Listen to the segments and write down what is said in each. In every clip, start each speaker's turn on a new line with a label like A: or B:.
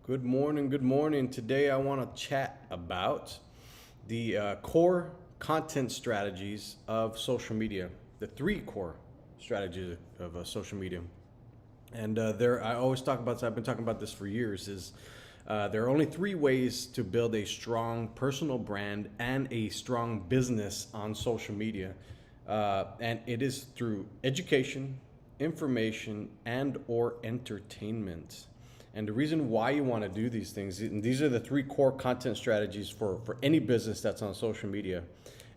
A: Good morning. Good morning. Today I want to chat about the core content strategies of social media, the three core strategies of social media. And I always talk about this, I've been talking about this for years, is there are only three ways to build a strong personal brand and a strong business on social media. And it is through education, information, and or entertainment. And the reason why you want to do these things, and these are the three core content strategies for any business that's on social media.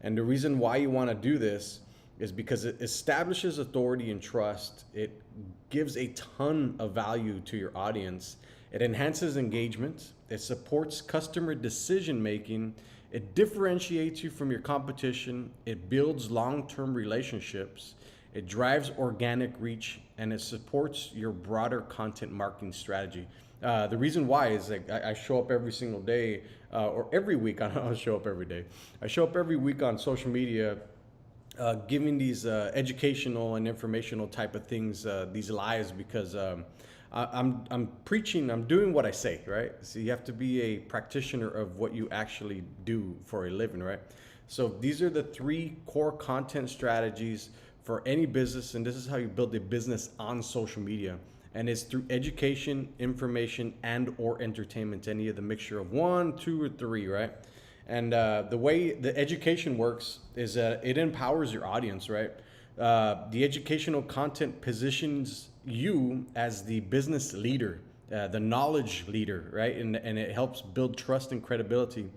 A: And the reason why you want to do this is because it establishes authority and trust. It gives a ton of value to your audience. It enhances engagement. It supports customer decision making. It differentiates you from your competition. It builds long term relationships. It drives organic reach and it supports your broader content marketing strategy. The reason why is like I show up every single day or every week. I don't show up every day. I show up every week on social media giving these educational and informational type of things, these lives, because I'm preaching, I'm doing what I say, right? So you have to be a practitioner of what you actually do for a living, right? So these are the three core content strategies for any business, and this is how you build a business on social media. And it's through education, information, and or entertainment, any of the mixture of one, two, or three, right? And the way the education works is it empowers your audience, right? The educational content positions you as the business leader, the knowledge leader, right? And it helps build trust and credibility.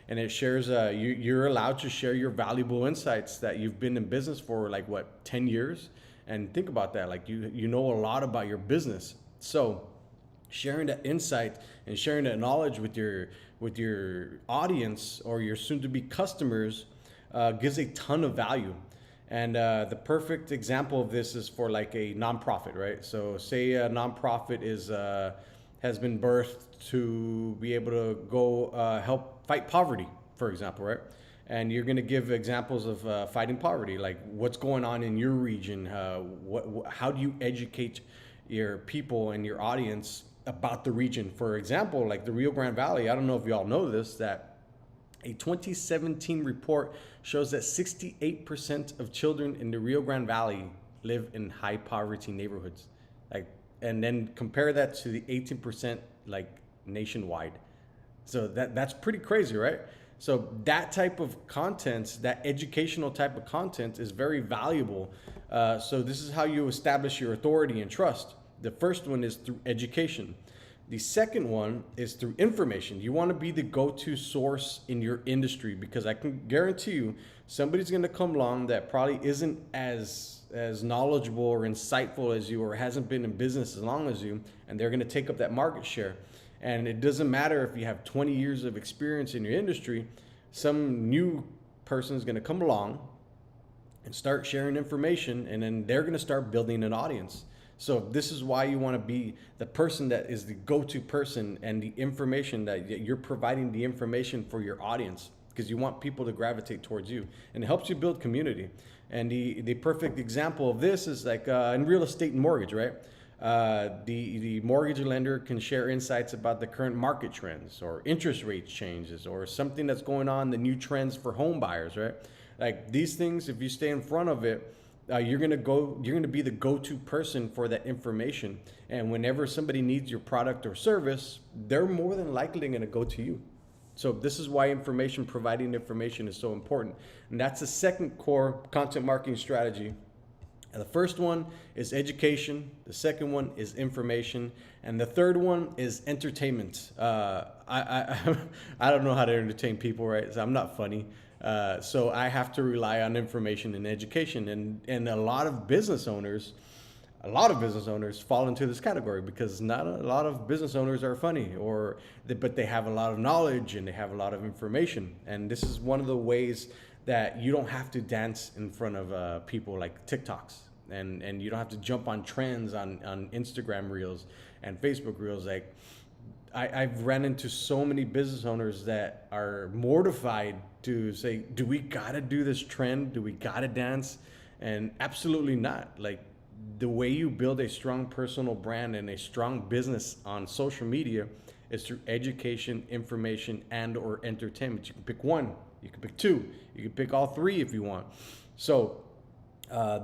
A: And it shares, you're allowed to share your valuable insights that you've been in business for like what, 10 years? And think about that, like you know a lot about your business. So sharing that insight and sharing that knowledge with your audience or your soon to be customers gives a ton of value. And the perfect example of this is for like a nonprofit, right? So say a nonprofit is has been birthed to be able to go help fight poverty, for example, right? And you're going to give examples of fighting poverty, like what's going on in your region. How do you educate your people and your audience about the region? For example, like the Rio Grande Valley. I don't know if y'all know this, that a 2017 report shows that 68% of children in the Rio Grande Valley live in high poverty neighborhoods. Like, and then compare that to the 18% like nationwide. So that's pretty crazy, right? So that type of content, that educational type of content, is very valuable. So this is how you establish your authority and trust. The first one is through education. The second one is through information. You want to be the go-to source in your industry, because I can guarantee you somebody's going to come along that probably isn't as knowledgeable or insightful as you, or hasn't been in business as long as you, and they're going to take up that market share. And it doesn't matter if you have 20 years of experience in your industry, some new person is going to come along and start sharing information, and then they're going to start building an audience. So this is why you want to be the person that is the go-to person, and the information that you're providing the information for your audience, because you want people to gravitate towards you, and it helps you build community. And the perfect example of this is like in real estate and mortgage, right? The mortgage lender can share insights about the current market trends or interest rate changes or something that's going on, the new trends for home buyers, right? Like these things, if you stay in front of it, you're gonna be the go-to person for that information. And whenever somebody needs your product or service, they're more than likely gonna go to you. So this is why providing information is so important. And that's the second core content marketing strategy. And the first one is education. The second one is information, and the third one is entertainment. I don't know how to entertain people, right? So I'm not funny, so I have to rely on information and education. And a lot of business owners fall into this category, because not a lot of business owners are funny, but they have a lot of knowledge and they have a lot of information. And this is one of the ways that you don't have to dance in front of people like TikToks, and you don't have to jump on trends on Instagram reels and Facebook reels. Like I've ran into so many business owners that are mortified to say, do we gotta do this trend? Do we gotta dance? And absolutely not. Like the way you build a strong personal brand and a strong business on social media is through education, information, and or entertainment. You can pick one, you can pick two, you can pick all three if you want. So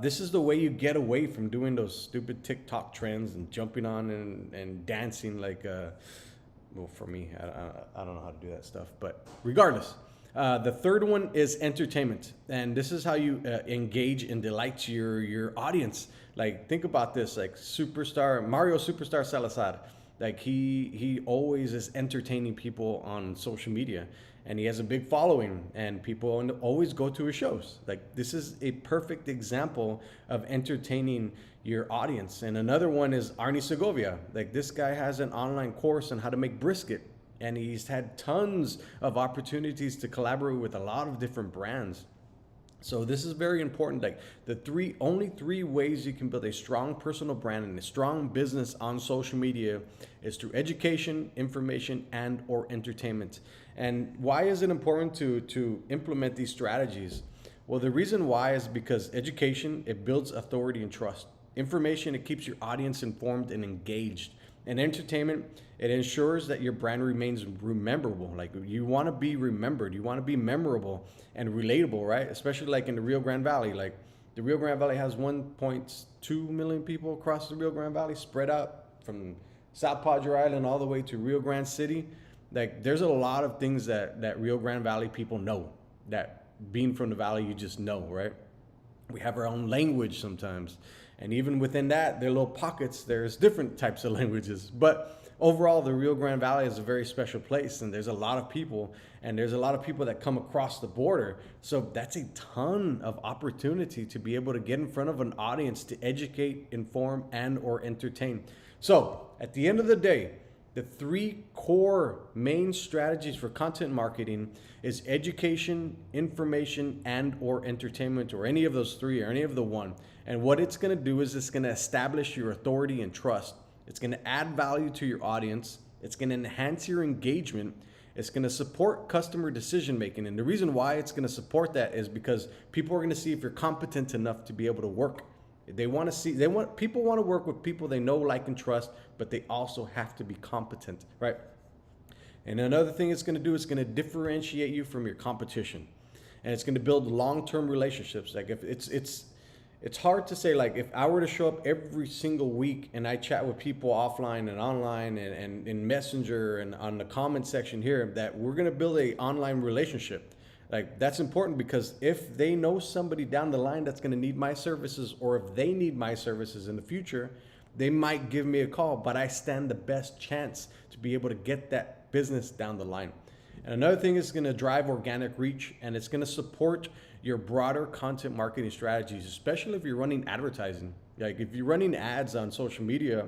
A: this is the way you get away from doing those stupid TikTok trends and jumping on and dancing like, well, for me, I don't know how to do that stuff. But regardless, the third one is entertainment. And this is how you engage and delight your audience. Like, think about this, like Mario Superstar Salazar. Like he always is entertaining people on social media, and he has a big following, and people always go to his shows. Like, this is a perfect example of entertaining your audience. And another one is Arnie Segovia. Like, this guy has an online course on how to make brisket, and he's had tons of opportunities to collaborate with a lot of different brands. So this is very important. Like, only three ways you can build a strong personal brand and a strong business on social media is through education, information, and or entertainment. And why is it important to implement these strategies? Well, the reason why is because education, it builds authority and trust. Information, it keeps your audience informed and engaged. And entertainment, it ensures that your brand remains rememberable. Like, you want to be remembered, you want to be memorable and relatable, right? Especially like in the Rio Grande Valley. Like, the Rio Grande Valley has 1.2 million people across the Rio Grande Valley, spread out from South Padre Island all the way to Rio Grande City. Like, there's a lot of things that Rio Grande Valley people know, that being from the valley, you just know, right? We have our own language sometimes. And even within that, there are little pockets, there's different types of languages. But overall, the Rio Grande Valley is a very special place, and there's a lot of people, and there's a lot of people that come across the border. So that's a ton of opportunity to be able to get in front of an audience to educate, inform, and or entertain. So at the end of the day, the three core main strategies for content marketing is education, information, and or entertainment, or any of those three, or any of the one. And what it's going to do is it's going to establish your authority and trust. It's going to add value to your audience. It's going to enhance your engagement. It's going to support customer decision making. And the reason why it's going to support that is because people are going to see if you're competent enough to be able to work. People want to work with people they know, like, and trust, but they also have to be competent, right? And another thing it's going to do is going to differentiate you from your competition, and it's going to build long-term relationships. Like, if it's hard to say, like, if I were to show up every single week and I chat with people offline and online and in Messenger and on the comment section here, that we're going to build a online relationship. Like, that's important, because if they know somebody down the line that's going to need my services, or if they need my services in the future, they might give me a call, but I stand the best chance to be able to get that business down the line. And another thing is going to drive organic reach, and it's going to support your broader content marketing strategies, especially if you're running advertising. Like, if you're running ads on social media,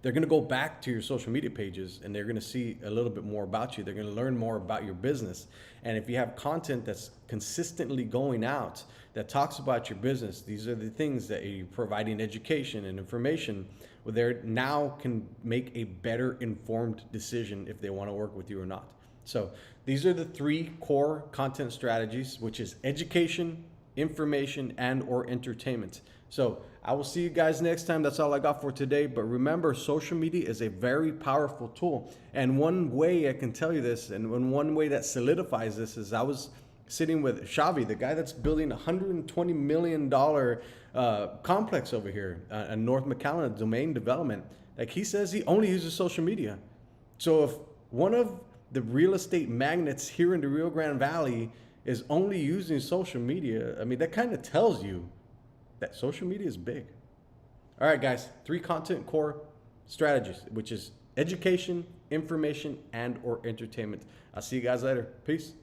A: they're going to go back to your social media pages, and they're going to see a little bit more about you. They're going to learn more about your business. And if you have content that's consistently going out that talks about your business, these are the things that you're providing education and information, where they now can make a better informed decision if they want to work with you or not. So these are the three core content strategies, which is education, information, and or entertainment. So I will see you guys next time. That's all I got for today. But remember, social media is a very powerful tool. And one way I can tell you this, and one way that solidifies this, is I was sitting with Xavi, the guy that's building $120 million complex over here in North McAllen, domain development. Like, he says he only uses social media. So if one of the real estate magnates here in the Rio Grande Valley is only using social media, I mean, that kind of tells you that social media is big. All right, guys, three content core strategies, which is education, information, and or entertainment. I'll see you guys later. Peace.